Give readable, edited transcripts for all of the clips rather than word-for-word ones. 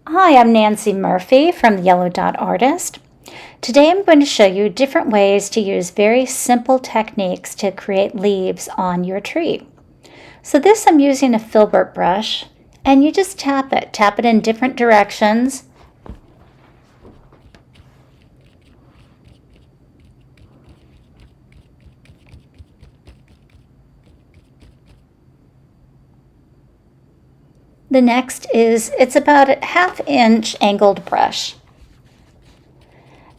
Hi, I'm Nancy Murphy from the Yellow Dot Artist. Today I'm going to show you different ways to use very simple techniques to create leaves on your tree. So this I'm using a Filbert brush, and you just tap it in different directions. The next is, it's about a 1/2 inch angled brush.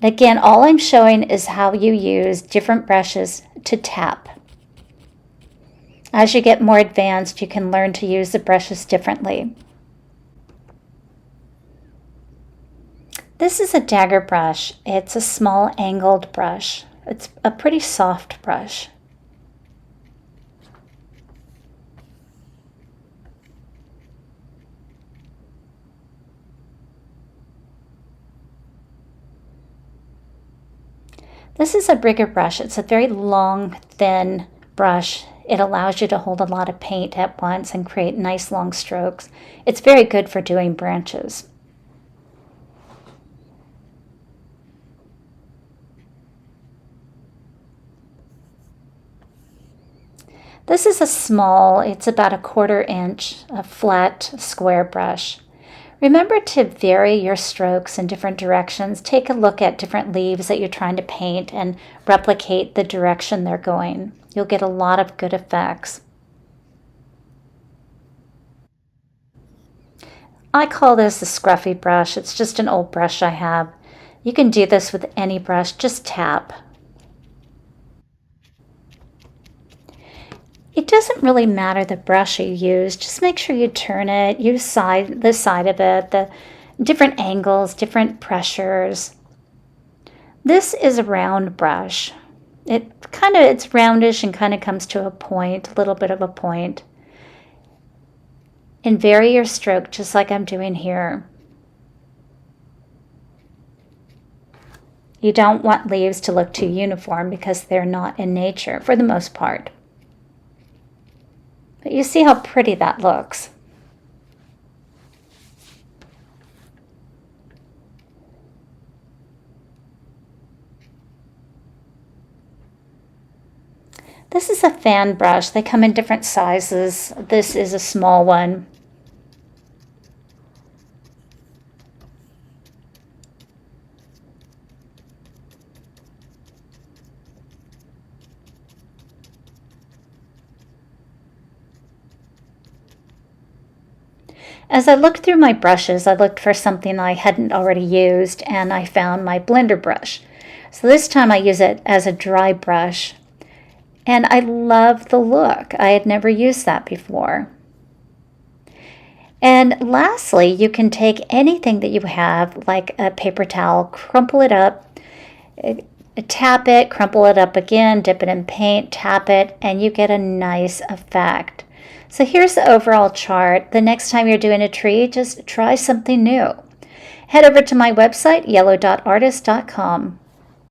And again, all I'm showing is how you use different brushes to tap. As you get more advanced, you can learn to use the brushes differently. This is a dagger brush. It's a small angled brush. It's a pretty soft brush. This is a bigger brush. It's a very long, thin brush. It allows you to hold a lot of paint at once and create nice long strokes. It's very good for doing branches. This is a small, it's about a 1/4 inch, a flat square brush. Remember to vary your strokes in different directions. Take a look at different leaves that you're trying to paint and replicate the direction they're going. You'll get a lot of good effects. I call this a scruffy brush. It's just an old brush I have. You can do this with any brush, just tap. It doesn't really matter the brush you use, just make sure you turn it, use the side of it, the different angles, different pressures. This is a round brush. It's roundish and kind of comes to a point, a little bit of a point. And vary your stroke just like I'm doing here. You don't want leaves to look too uniform because they're not in nature for the most part. But you see how pretty that looks. This is a fan brush. They come in different sizes. This is a small one. As I looked through my brushes, I looked for something I hadn't already used, and I found my blender brush. So this time I use it as a dry brush, and I love the look. I had never used that before. And lastly, you can take anything that you have, like a paper towel, crumple it up, tap it, crumple it up again, dip it in paint, tap it, and you get a nice effect. So here's the overall chart. The next time you're doing a tree, just try something new. Head over to my website, yellowdotartist.com.